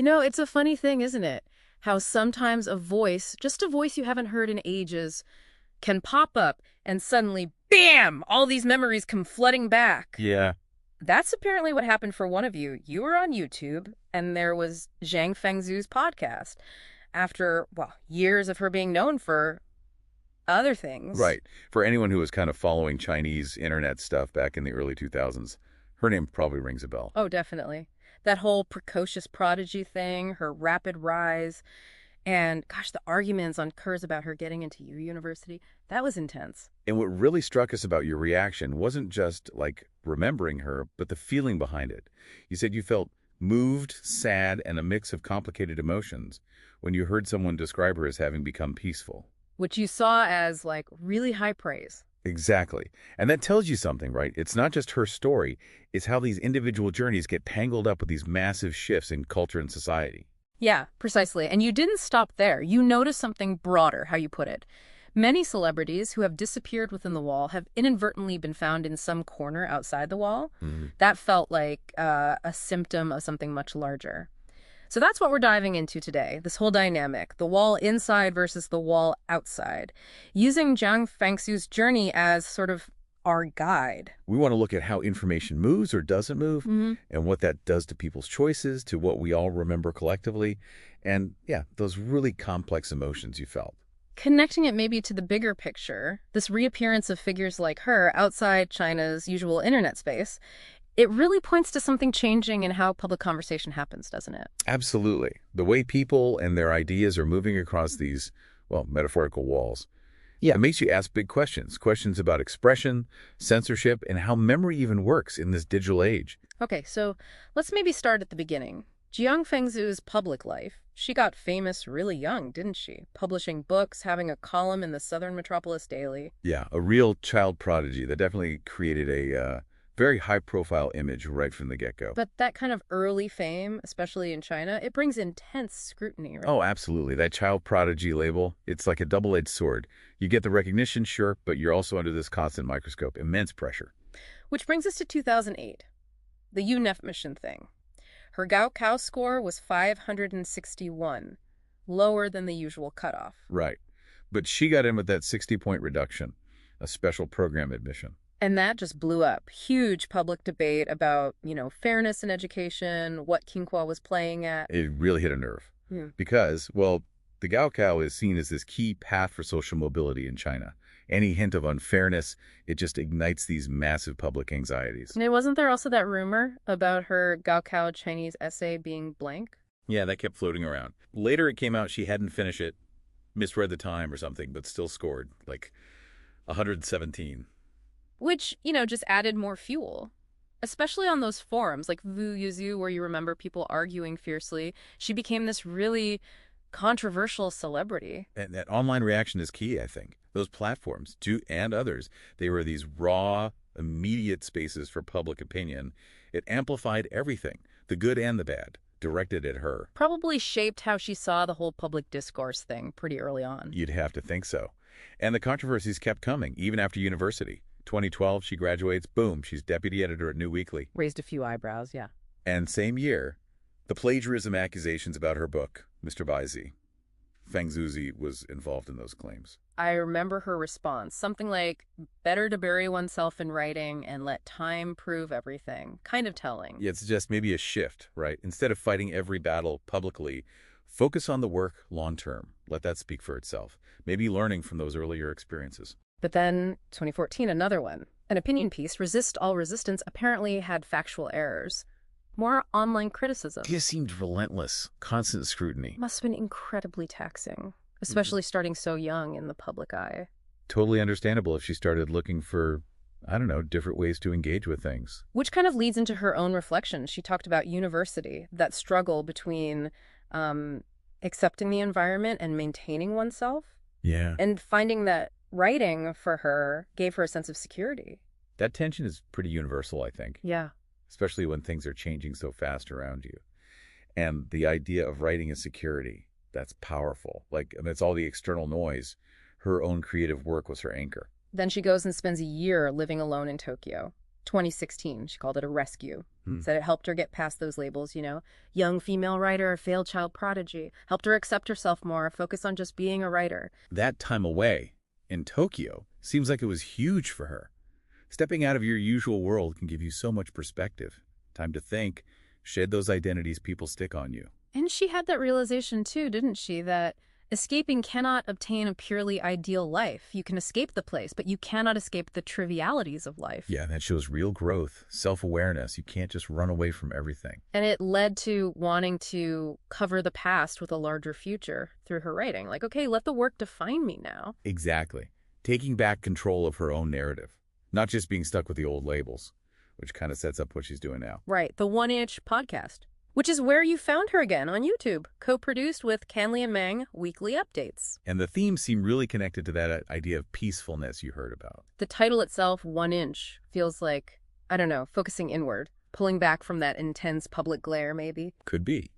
It's a funny thing, isn't it? How sometimes a voice, just a voice you haven't heard in ages, can pop up and suddenly, bam, all these memories come flooding back. Yeah. That's apparently what happened for one of you. You were on YouTube, and there was Zhang Fengzhu's podcast. After, well, years of her being known for other things. Right. For anyone who was kind of following Chinese internet stuff back in the early 2000s, her name probably rings a bell. Oh, definitely. That whole precocious prodigy thing, her rapid rise, and gosh, the arguments on Kurz about her getting into university, that was intense. And what really struck us about your reaction wasn't just, like, remembering her, but the feeling behind it. You said you felt moved, sad, and a mix of complicated emotions when you heard someone describe her as having become peaceful. Which you saw as, like, really high praise. Exactly. And that tells you something, right? It's not just her story. It's how these individual journeys get tangled up with these massive shifts in culture and society. Yeah, precisely. And you didn't stop there. You noticed something broader, how you put it. Many celebrities who have disappeared within the wall have inadvertently been found in some corner outside the wall. That felt like a symptom of something much larger. So that's what we're diving into today, this whole dynamic, the wall inside versus the wall outside, using Zhang Fengzhu's journey as sort of our guide. We want to look at how information moves or doesn't move, and what that does to people's choices, to what we all remember collectively, and, yeah, those really complex emotions you felt. Connecting it maybe to the bigger picture, this reappearance of figures like her outside China's usual internet space, it really points to something changing in how public conversation happens, doesn't it? Absolutely. The way people and their ideas are moving across these, well, metaphorical walls. Yeah, it makes you ask big questions. Questions about expression, censorship, and how memory even works in this digital age. Okay, so let's maybe start at the beginning. Jiang Fengzhu's public life. She got famous really young, didn't she? Publishing books, having a column in the Southern Metropolis Daily. Yeah, a real child prodigy that definitely created a very high-profile image right from the get-go. But that kind of early fame, especially in China, it brings intense scrutiny, right? Oh, absolutely. That child prodigy label, it's like a double-edged sword. You get the recognition, sure, but you're also under this constant microscope, immense pressure. Which brings us to 2008, the UNEF mission thing. Her Gaokao score was 561, lower than the usual cutoff. Right. But she got in with that 60-point reduction, a special program admission. And that just blew up. Huge public debate about, fairness in education, what Tsinghua was playing at. It really hit a nerve. Because, well, the Gaokao is seen as this key path for social mobility in China. Any hint of unfairness, it just ignites these massive public anxieties. And wasn't there also that rumor about her Gaokao Chinese essay being blank? Yeah, that kept floating around. Later it came out she hadn't finished it, misread the time or something, but still scored, like 117. Which, just added more fuel. Especially on those forums, like Vu Yuzu, where you remember people arguing fiercely. She became this really controversial celebrity. And that online reaction is key, I think. Those platforms, and others, they were these raw, immediate spaces for public opinion. It amplified everything, the good and the bad, directed at her. Probably shaped how she saw the whole public discourse thing pretty early on. You'd have to think so. And the controversies kept coming, even after university. 2012, she graduates, boom, she's deputy editor at New Weekly. Raised a few eyebrows, yeah. And same year, the plagiarism accusations about her book, Mr. Baizi. Fengzhu was involved in those claims. I remember her response, something like, better to bury oneself in writing and let time prove everything. Kind of telling. Yeah, it's just maybe a shift, right? Instead of fighting every battle publicly, focus on the work long term. Let that speak for itself. Maybe learning from those earlier experiences. But then, 2014, another one. An opinion piece, Resist All Resistance, apparently had factual errors. More online criticism. It seemed relentless, constant scrutiny. Must have been incredibly taxing, especially starting so young in the public eye. Totally understandable if she started looking for, I don't know, different ways to engage with things. Which kind of leads into her own reflection. She talked about university, that struggle between accepting the environment and maintaining oneself. Yeah. And finding that writing for her gave her a sense of security. That tension is pretty universal, I think. Yeah. Especially when things are changing so fast around you. And the idea of writing as security, that's powerful. Like, amidst all the external noise, her own creative work was her anchor. Then she goes and spends a year living alone in Tokyo. 2016, she called it a rescue. Said it helped her get past those labels, young female writer, failed child prodigy. Helped her accept herself more, focus on just being a writer. That time away in Tokyo seems like it was huge for her. Stepping out of your usual world can give you so much perspective. Time to think, shed those identities people stick on you. And she had that realization too, didn't she, that escaping cannot obtain a purely ideal life. You can escape the place, but you cannot escape the trivialities of life. Yeah, that shows real growth, self-awareness. You can't just run away from everything. And it led to wanting to cover the past with a larger future through her writing. Like, okay, let the work define me now. Exactly. Taking back control of her own narrative, not just being stuck with the old labels, which kind of sets up what she's doing now. Right, the 1-Inch podcast, which is where you found her again on YouTube, co-produced with Canley and Mang, weekly updates. And the themes seem really connected to that idea of peacefulness you heard about. The title itself, 1-Inch, feels like, I don't know, focusing inward, pulling back from that intense public glare, maybe. Could be.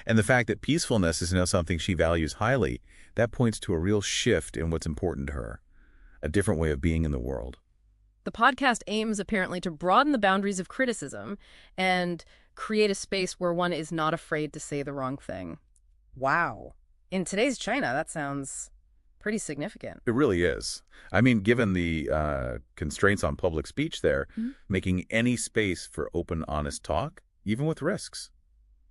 And the fact that peacefulness is now something she values highly, that points to a real shift in what's important to her, a different way of being in the world. The podcast aims apparently to broaden the boundaries of criticism and create a space where one is not afraid to say the wrong thing. Wow. In today's China, that sounds pretty significant. It really is. I mean, given the constraints on public speech there, making any space for open, honest talk, even with risks,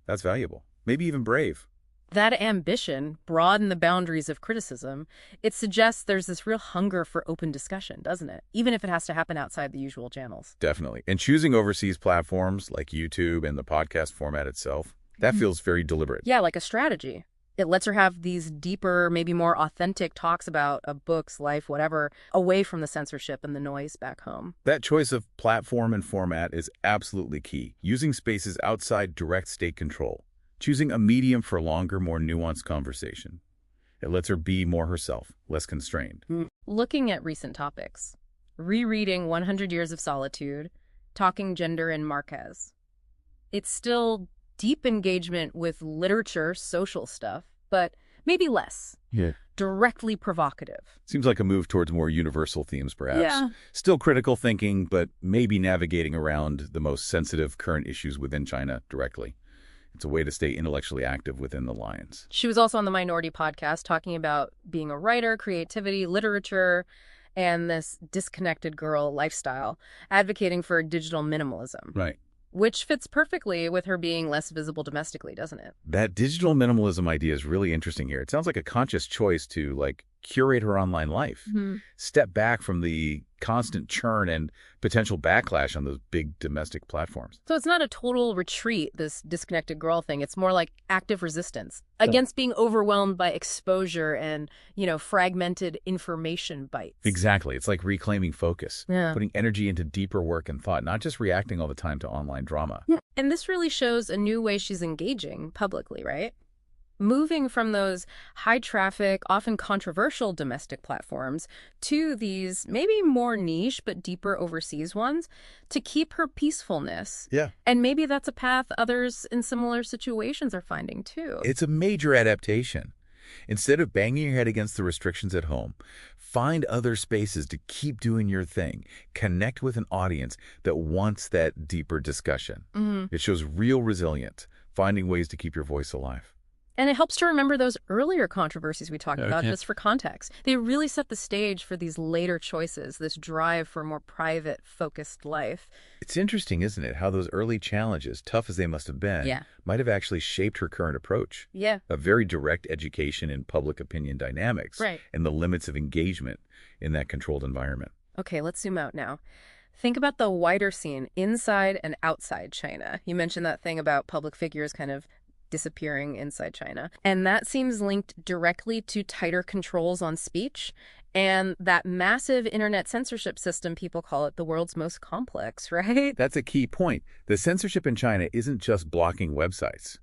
that's valuable. Maybe even brave. That ambition, broaden the boundaries of criticism, it suggests there's this real hunger for open discussion, doesn't it? Even if it has to happen outside the usual channels. Definitely. And choosing overseas platforms like YouTube and the podcast format itself, that feels very deliberate. Yeah, like a strategy. It lets her have these deeper, maybe more authentic talks about books, life, whatever, away from the censorship and the noise back home. That choice of platform and format is absolutely key. Using spaces outside direct state control. Choosing a medium for longer, more nuanced conversation. It lets her be more herself, less constrained. Looking at recent topics, rereading 100 Years of Solitude, talking gender in Marquez. It's still deep engagement with literature, social stuff, but maybe less. Yeah. Directly provocative. Seems like a move towards more universal themes, perhaps. Yeah. Still critical thinking, but maybe navigating around the most sensitive current issues within China directly. It's a way to stay intellectually active within the lines. She was also on the Minority podcast talking about being a writer, creativity, literature, and this disconnected girl lifestyle, advocating for digital minimalism. Right. Which fits perfectly with her being less visible domestically, doesn't it? That digital minimalism idea is really interesting here. It sounds like a conscious choice to, curate her online life. Step back from the constant churn and potential backlash on those big domestic platforms. So it's not a total retreat, this disconnected girl thing. It's more like active resistance against being overwhelmed by exposure and, fragmented information bites. Exactly. It's like reclaiming focus, Yeah. putting energy into deeper work and thought, not just reacting all the time to online drama. And this really shows a new way she's engaging publicly, right? Moving from those high-traffic, often controversial domestic platforms to these maybe more niche but deeper overseas ones to keep her peacefulness. Yeah. And maybe that's a path others in similar situations are finding too. It's a major adaptation. Instead of banging your head against the restrictions at home, find other spaces to keep doing your thing. Connect with an audience that wants that deeper discussion. It shows real resilience, finding ways to keep your voice alive. And it helps to remember those earlier controversies we talked about, just for context. They really set the stage for these later choices, this drive for a more private, focused life. It's interesting, isn't it, how those early challenges, tough as they must have been, might have actually shaped her current approach. Yeah. A very direct education in public opinion dynamics Right. and the limits of engagement in that controlled environment. Okay, let's zoom out now. Think about the wider scene inside and outside China. You mentioned that thing about public figures kind of disappearing inside China. And that seems linked directly to tighter controls on speech and that massive internet censorship system, people call it the world's most complex, right? That's a key point. The censorship in China isn't just blocking websites.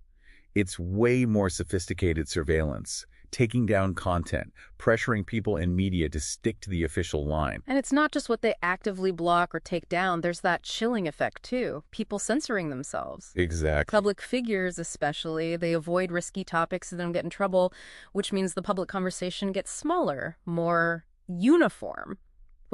It's way more sophisticated surveillance, taking down content, pressuring people in media to stick to the official line. And it's not just what they actively block or take down. There's that chilling effect, too. People censoring themselves. Exactly. Public figures, especially, they avoid risky topics and don't get in trouble, which means the public conversation gets smaller, more uniform,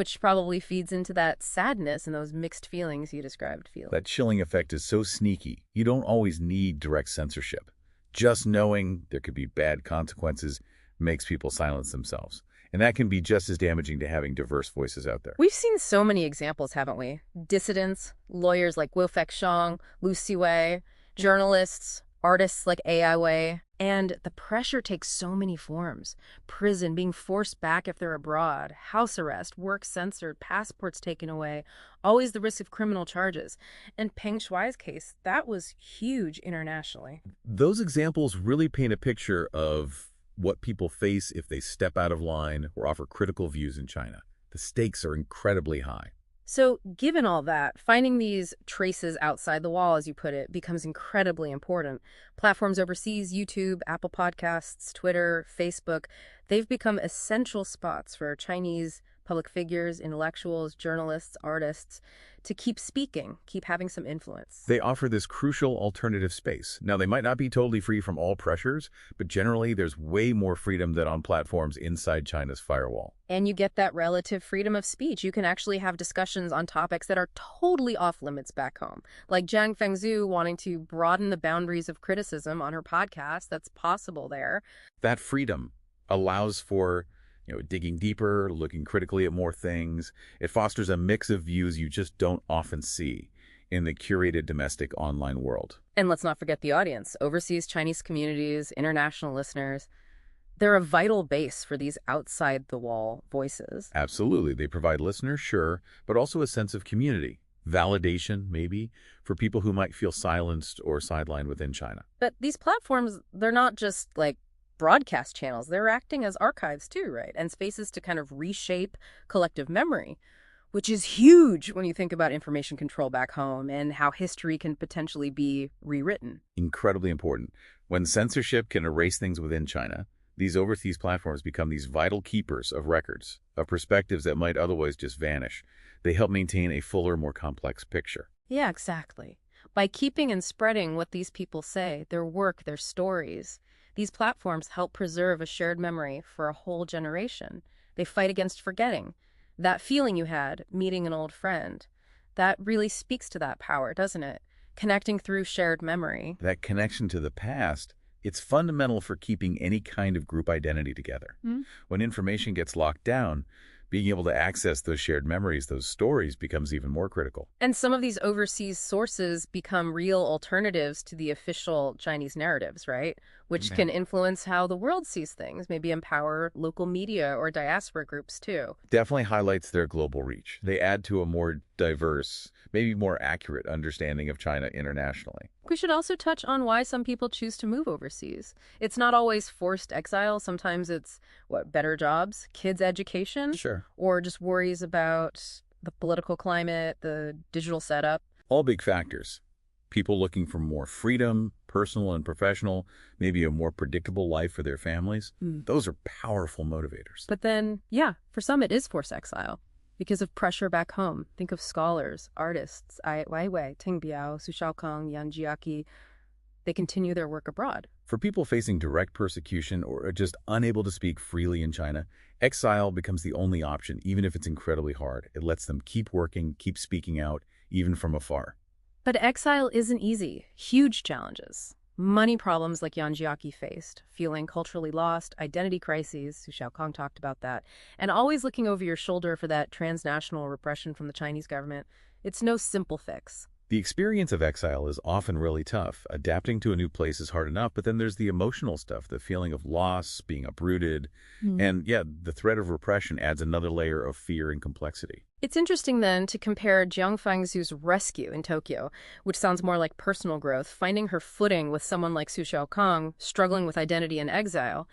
which probably feeds into that sadness and those mixed feelings you described, That chilling effect is so sneaky. You don't always need direct censorship. Just knowing there could be bad consequences makes people silence themselves. And that can be just as damaging to having diverse voices out there. We've seen so many examples, haven't we? Dissidents, lawyers like Wilfeng Xiong, Lu Siwei, journalists, artists like Ai Wei. And the pressure takes so many forms. Prison, being forced back if they're abroad, house arrest, work censored, passports taken away, always the risk of criminal charges. And Peng Shuai's case, that was huge internationally. Those examples really paint a picture of what people face if they step out of line or offer critical views in China. The stakes are incredibly high. So given all that, finding these traces outside the wall, as you put it, becomes incredibly important. Platforms overseas, YouTube, Apple Podcasts, Twitter, Facebook, they've become essential spots for Chinese public figures, intellectuals, journalists, artists to keep speaking, keep having some influence. They offer this crucial alternative space. Now, they might not be totally free from all pressures, but generally there's way more freedom than on platforms inside China's firewall. And you get that relative freedom of speech. You can actually have discussions on topics that are totally off limits back home. Like Zhang Fengzhu wanting to broaden the boundaries of criticism on her podcast. That's possible there. That freedom allows for digging deeper, looking critically at more things. It fosters a mix of views you just don't often see in the curated domestic online world. And let's not forget the audience. Overseas Chinese communities, international listeners. They're a vital base for these outside-the-wall voices. Absolutely. They provide listeners, sure, but also a sense of community. Validation, maybe, for people who might feel silenced or sidelined within China. But these platforms, they're not just like broadcast channels. They're acting as archives too, right? And spaces to kind of reshape collective memory, which is huge when you think about information control back home and how history can potentially be rewritten. Incredibly important. When censorship can erase things within China, these overseas platforms become these vital keepers of records, of perspectives that might otherwise just vanish. They help maintain a fuller, more complex picture. Yeah, exactly. By keeping and spreading what these people say, their work, their stories, these platforms help preserve a shared memory for a whole generation. They fight against forgetting. That feeling you had meeting an old friend, that really speaks to that power, doesn't it? Connecting through shared memory. That connection to the past, it's fundamental for keeping any kind of group identity together. When information gets locked down, being able to access those shared memories, those stories, becomes even more critical. And some of these overseas sources become real alternatives to the official Chinese narratives, right? Which can influence how the world sees things, maybe empower local media or diaspora groups too. Definitely highlights their global reach. They add to a more diverse, maybe more accurate understanding of China internationally. We should also touch on why some people choose to move overseas. It's not always forced exile. Sometimes it's, better jobs, kids' education? Sure. Or just worries about the political climate, the digital setup. All big factors. People looking for more freedom, personal and professional, maybe a more predictable life for their families. Those are powerful motivators. But then, yeah, for some it is forced exile because of pressure back home. Think of scholars, artists, Ai Weiwei, Ting Biao, Su Shaokang, Yan Jiaqi. They continue their work abroad. For people facing direct persecution or are just unable to speak freely in China, exile becomes the only option, even if it's incredibly hard. It lets them keep working, keep speaking out, even from afar. But exile isn't easy. Huge challenges. Money problems like Yan Jiaqi faced, feeling culturally lost, identity crises, Su Shaokang talked about that, and always looking over your shoulder for that transnational repression from the Chinese government. It's no simple fix. The experience of exile is often really tough. Adapting to a new place is hard enough, but then there's the emotional stuff, the feeling of loss, being uprooted, and the threat of repression adds another layer of fear and complexity. It's interesting then to compare Jiang Fangzhu's rescue in Tokyo, which sounds more like personal growth, finding her footing with someone like Su Shaokang, struggling with identity in exile,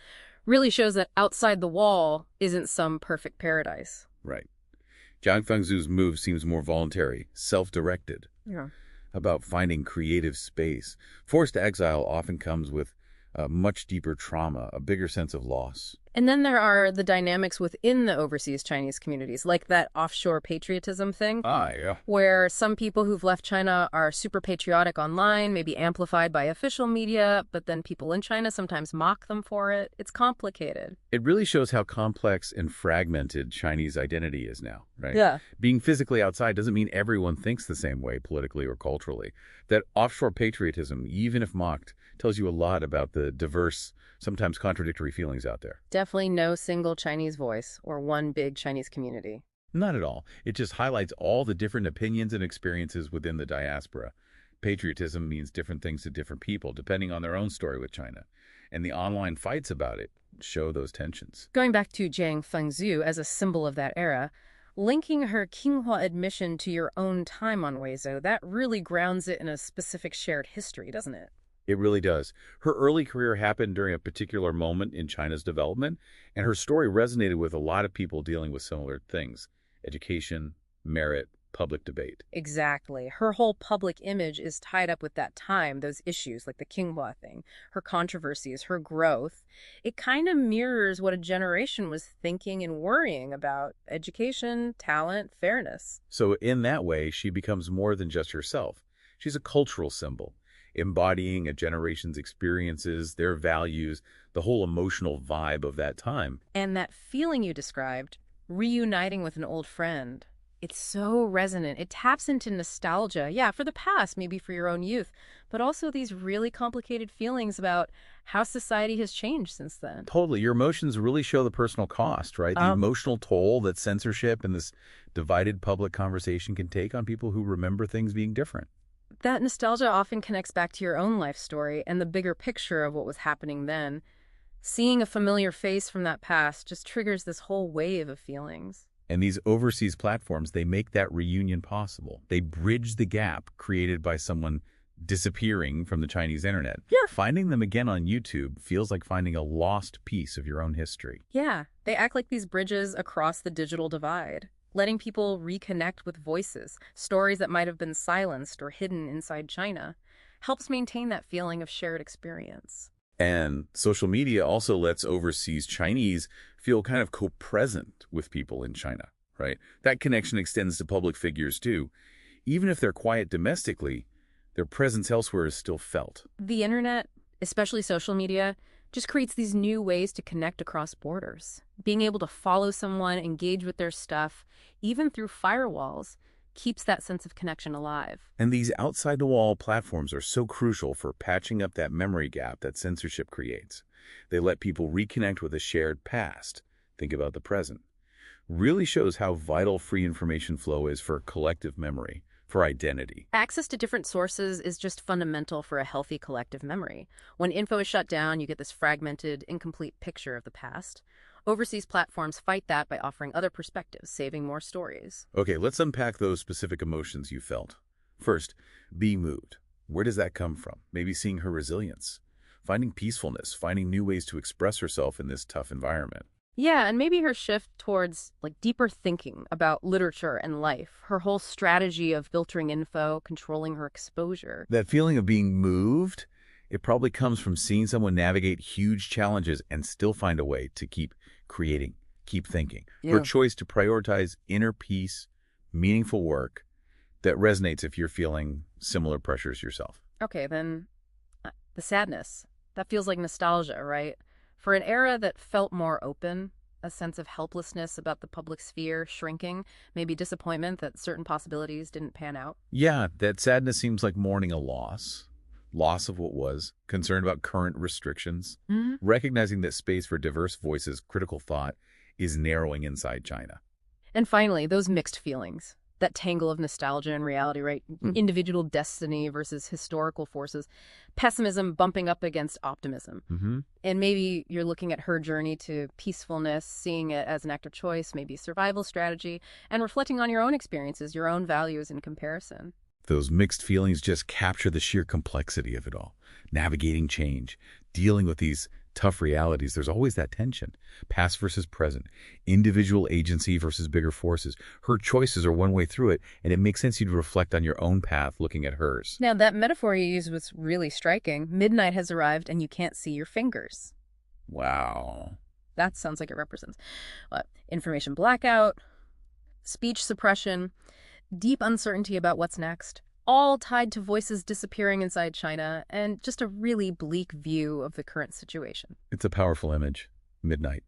really shows that outside the wall isn't some perfect paradise. Right. Jiang Fengzhu's move seems more voluntary, self-directed, Yeah. about finding creative space. Forced exile often comes with a much deeper trauma, a bigger sense of loss. And then there are the dynamics within the overseas Chinese communities, like that offshore patriotism thing, Ah, yeah. where some people who've left China are super patriotic online, maybe amplified by official media, but then people in China sometimes mock them for it. It's complicated. It really shows how complex and fragmented Chinese identity is now, right? Yeah. Being physically outside doesn't mean everyone thinks the same way politically or culturally. That offshore patriotism, even if mocked, tells you a lot about the diverse, sometimes contradictory feelings out there. Definitely no single Chinese voice or one big Chinese community. Not at all. It just highlights all the different opinions and experiences within the diaspora. Patriotism means different things to different people, depending on their own story with China. And the online fights about it show those tensions. Going back to Jiang Fengzhu as a symbol of that era, linking her Qinghua admission to your own time on Weizo, that really grounds it in a specific shared history, doesn't it? It really does. Her early career happened during a particular moment in China's development, and her story resonated with a lot of people dealing with similar things: education, merit, public debate. Exactly. Her whole public image is tied up with that time, those issues like the Qinghua thing, her controversies, her growth. It kind of mirrors what a generation was thinking and worrying about: education, talent, fairness. So in that way, she becomes more than just herself. She's a cultural symbol, embodying a generation's experiences, their values, the whole emotional vibe of that time. And that feeling you described, reuniting with an old friend, it's so resonant. It taps into nostalgia, yeah, for the past, maybe for your own youth, but also these really complicated feelings about how society has changed since then. Totally. Your emotions really show the personal cost, right? The emotional toll that censorship and this divided public conversation can take on people who remember things being different. That nostalgia often connects back to your own life story and the bigger picture of what was happening then. Seeing a familiar face from that past just triggers this whole wave of feelings. And these overseas platforms, they make that reunion possible. They bridge the gap created by someone disappearing from the Chinese internet. Yeah. Finding them again on YouTube feels like finding a lost piece of your own history. Yeah, they act like these bridges across the digital divide, letting people reconnect with voices, stories that might have been silenced or hidden inside China, helps maintain that feeling of shared experience. And social media also lets overseas Chinese feel kind of co-present with people in China, right? That connection extends to public figures too. Even if they're quiet domestically, their presence elsewhere is still felt. The internet, especially social media, just creates these new ways to connect across borders. Being able to follow someone, engage with their stuff, even through firewalls, keeps that sense of connection alive. And these outside-the-wall platforms are so crucial for patching up that memory gap that censorship creates. They let people reconnect with a shared past. Think about the present. Really shows how vital free information flow is for collective memory, for identity. Access to different sources is just fundamental for a healthy collective memory. When info is shut down, you get this fragmented, incomplete picture of the past. Overseas platforms fight that by offering other perspectives, saving more stories. Okay, let's unpack those specific emotions you felt. First, being moved. Where does that come from? Maybe seeing her resilience, finding peacefulness, finding new ways to express herself in this tough environment. Yeah, and maybe her shift towards deeper thinking about literature and life, her whole strategy of filtering info, controlling her exposure. That feeling of being moved, it probably comes from seeing someone navigate huge challenges and still find a way to keep creating, keep thinking. Yeah. Her choice to prioritize inner peace, meaningful work, that resonates if you're feeling similar pressures yourself. Okay, then the sadness. That feels like nostalgia, right? For an era that felt more open, a sense of helplessness about the public sphere shrinking, maybe disappointment that certain possibilities didn't pan out. Yeah, that sadness seems like mourning a loss of what was, concern about current restrictions, recognizing that space for diverse voices, critical thought, is narrowing inside China. And finally, those mixed feelings. That tangle of nostalgia and reality, right? Individual destiny versus historical forces. Pessimism bumping up against optimism. And maybe you're looking at her journey to peacefulness, seeing it as an act of choice, maybe survival strategy, and reflecting on your own experiences, your own values in comparison. Those mixed feelings just capture the sheer complexity of it all. Navigating change, dealing with these tough realities, there's always that tension. Past versus present, individual agency versus bigger forces. Her choices are one way through it, and it makes sense you'd reflect on your own path looking at hers. Now, that metaphor you used was really striking. Midnight has arrived and you can't see your fingers. Wow. That sounds like it represents information blackout, speech suppression, deep uncertainty about what's next, all tied to voices disappearing inside China, and just a really bleak view of the current situation. It's a powerful image. Midnight.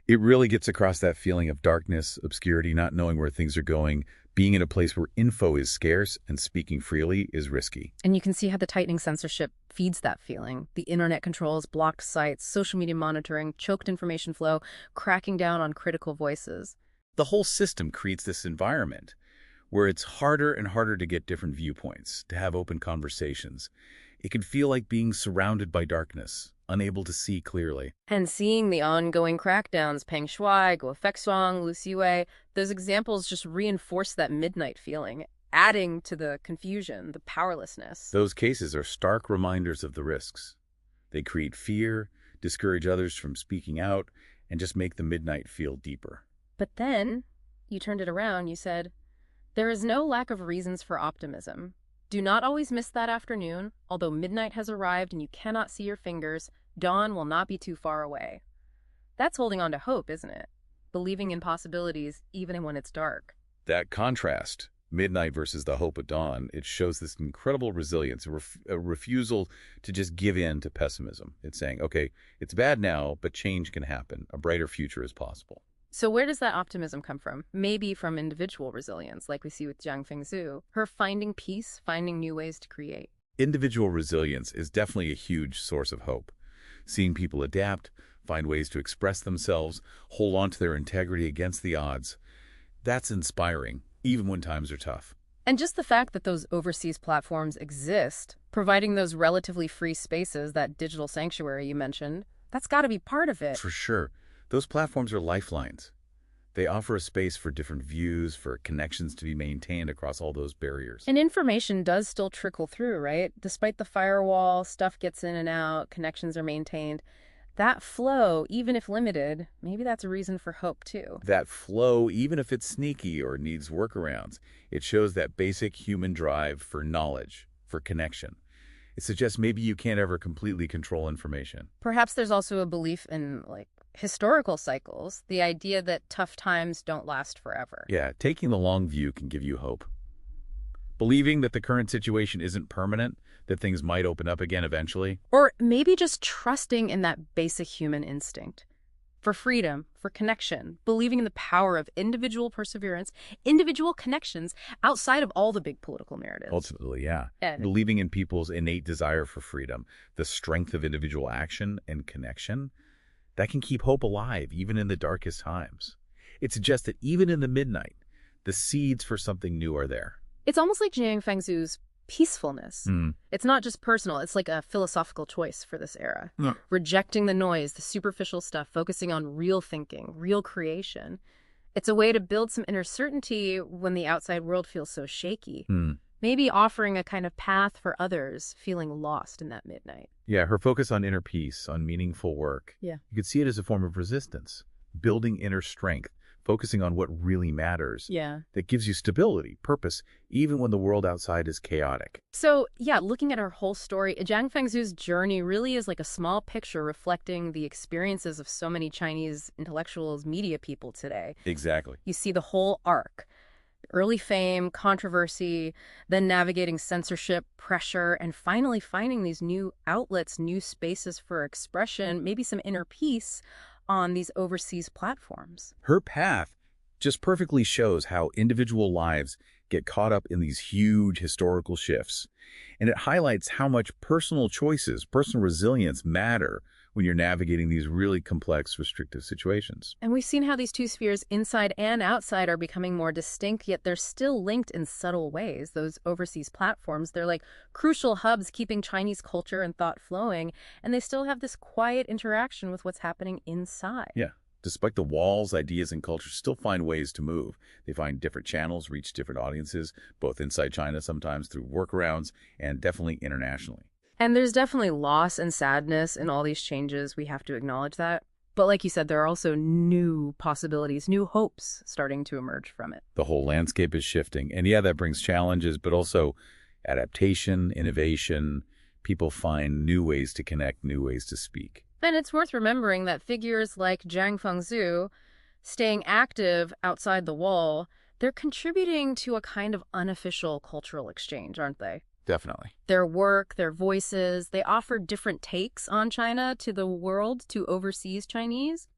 It really gets across that feeling of darkness, obscurity, not knowing where things are going, being in a place where info is scarce and speaking freely is risky. And you can see how the tightening censorship feeds that feeling. The internet controls, blocked sites, social media monitoring, choked information flow, cracking down on critical voices. The whole system creates this environment where it's harder and harder to get different viewpoints, to have open conversations. It can feel like being surrounded by darkness, unable to see clearly. And seeing the ongoing crackdowns, Peng Shuai, Guo Fengsuang, Lu Xizhui, those examples just reinforce that midnight feeling, adding to the confusion, the powerlessness. Those cases are stark reminders of the risks. They create fear, discourage others from speaking out, and just make the midnight feel deeper. But then, you turned it around, you said, there is no lack of reasons for optimism. Do not always miss that afternoon. Although midnight has arrived and you cannot see your fingers, dawn will not be too far away. That's holding on to hope, isn't it? Believing in possibilities even when it's dark. That contrast, midnight versus the hope of dawn, it shows this incredible resilience, a refusal to just give in to pessimism. It's saying, okay, it's bad now, but change can happen. A brighter future is possible. So where does that optimism come from? Maybe from individual resilience, like we see with Jiang Fengzhu, her finding peace, finding new ways to create. Individual resilience is definitely a huge source of hope. Seeing people adapt, find ways to express themselves, hold on to their integrity against the odds, that's inspiring, even when times are tough. And just the fact that those overseas platforms exist, providing those relatively free spaces, that digital sanctuary you mentioned, that's got to be part of it. For sure. Those platforms are lifelines. They offer a space for different views, for connections to be maintained across all those barriers. And information does still trickle through, right? Despite the firewall, stuff gets in and out, connections are maintained. That flow, even if limited, maybe that's a reason for hope too. That flow, even if it's sneaky or needs workarounds, it shows that basic human drive for knowledge, for connection. It suggests maybe you can't ever completely control information. Perhaps there's also a belief in, historical cycles, the idea that tough times don't last forever. Yeah, taking the long view can give you hope. Believing that the current situation isn't permanent, that things might open up again eventually. Or maybe just trusting in that basic human instinct. For freedom, for connection, believing in the power of individual perseverance, individual connections outside of all the big political narratives. Ultimately, yeah. And believing in people's innate desire for freedom, the strength of individual action and connection, that can keep hope alive even in the darkest times. It suggests that even in the midnight, the seeds for something new are there. It's almost like Jiang Fengzhu's peacefulness. It's not just personal, it's like a philosophical choice for this era. Yeah. Rejecting the noise, the superficial stuff, focusing on real thinking, real creation. It's a way to build some inner certainty when the outside world feels so shaky. Maybe offering a kind of path for others feeling lost in that midnight. Yeah, her focus on inner peace, on meaningful work. Yeah. You could see it as a form of resistance, building inner strength, focusing on what really matters. Yeah. That gives you stability, purpose, even when the world outside is chaotic. So, yeah, looking at her whole story, Jiang Fengzhu's journey really is like a small picture reflecting the experiences of so many Chinese intellectuals, media people today. Exactly. You see the whole arc. Early fame, controversy, then navigating censorship, pressure, and finally finding these new outlets, new spaces for expression, maybe some inner peace on these overseas platforms. Her path just perfectly shows how individual lives get caught up in these huge historical shifts. And it highlights how much personal choices, personal resilience matter when you're navigating these really complex, restrictive situations. And we've seen how these two spheres, inside and outside, are becoming more distinct, yet they're still linked in subtle ways. Those overseas platforms, they're like crucial hubs keeping Chinese culture and thought flowing, and they still have this quiet interaction with what's happening inside. Yeah. Despite the walls, ideas and cultures still find ways to move. They find different channels, reach different audiences, both inside China sometimes through workarounds, and definitely internationally. And there's definitely loss and sadness in all these changes. We have to acknowledge that. But like you said, there are also new possibilities, new hopes starting to emerge from it. The whole landscape is shifting. And yeah, that brings challenges, but also adaptation, innovation. People find new ways to connect, new ways to speak. And it's worth remembering that figures like Zhang Fengzhu, staying active outside the wall, they're contributing to a kind of unofficial cultural exchange, aren't they? Definitely. Their work, their voices, they offer different takes on China to the world, to overseas Chinese,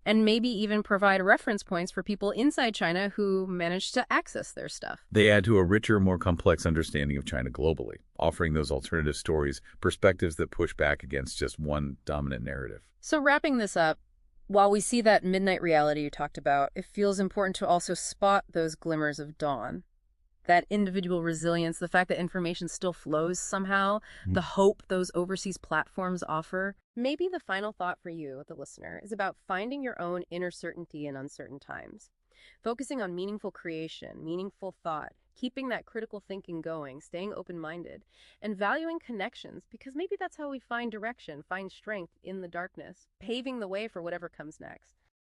and maybe even provide reference points for people inside China who manage to access their stuff. They add to a richer, more complex understanding of China globally, offering those alternative stories, perspectives that push back against just one dominant narrative. So wrapping this up, while we see that midnight reality you talked about, it feels important to also spot those glimmers of dawn. That individual resilience, the fact that information still flows somehow, the hope those overseas platforms offer. Maybe the final thought for you, the listener, is about finding your own inner certainty in uncertain times. Focusing on meaningful creation, meaningful thought, keeping that critical thinking going, staying open-minded, and valuing connections, because maybe that's how we find direction, find strength in the darkness, paving the way for whatever comes next.